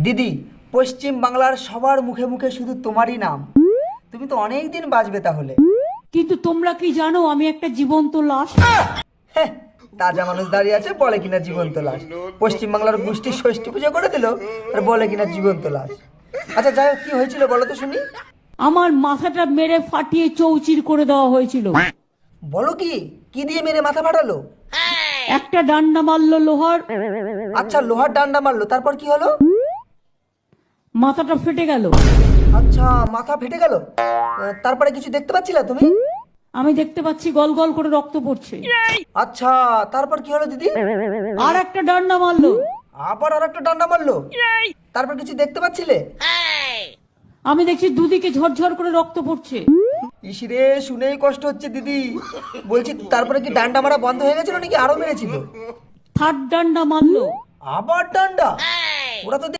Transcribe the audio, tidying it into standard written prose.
দিদি, পশ্চিম বাংলার সবার মুখে মুখে শুধু তোমারই নাম। তুমি তো অনেক দিন বাঁচবে তাহলে। কিন্তু তোমরা কি জানো আমি একটা জীবন্ত লাশ? হ্যাঁ, তাজা মানুষ দাঁড়িয়ে আছে বলে কিনা জীবন্ত লাশ। পশ্চিম বাংলার গোষ্ঠী ষষ্ঠী পুজো করে দিল আর বলে কিনা জীবন্ত লাশ। আচ্ছা যাই হোক, কি হয়েছিল বলো তো শুনি। আমার মাথাটা মেরে ফাটিয়ে চৌচির করে দেওয়া হয়েছিল। বলো কি, কি দিয়ে মেরে মাথা ফাটালো? একটা ডান্ডা মারলো লোহার, আচ্ছা, লোহার ডান্ডা মারলো, তারপর কি হলো? মাথাটা ফেটে গেল। আচ্ছা, মাথা ফেটে গেল। তারপরে কিছু দেখতে পাচ্ছিলা তুমি? আমি দেখতে পাচ্ছি গল গল করে রক্ত পড়ছে। আচ্ছা, তারপর কি হলো দিদি? আর একটা ডান্ডা মারলো। আবার আর একটা ডান্ডা মারলো। তারপর কিছু দেখতে পাচ্ছিলে? আমি দেখছি দুদিকে ঝরঝর করে রক্ত পড়ছে। ইসরে, শুনেই কষ্ট হচ্ছে দিদি। বলছি তারপরে কি ডান্ডা মারা বন্ধ হয়ে গেছিল নাকি আরো মেরেছিল? থার্ড ডান্ডা মারলো। আবার ডান্ডা? ওরা তো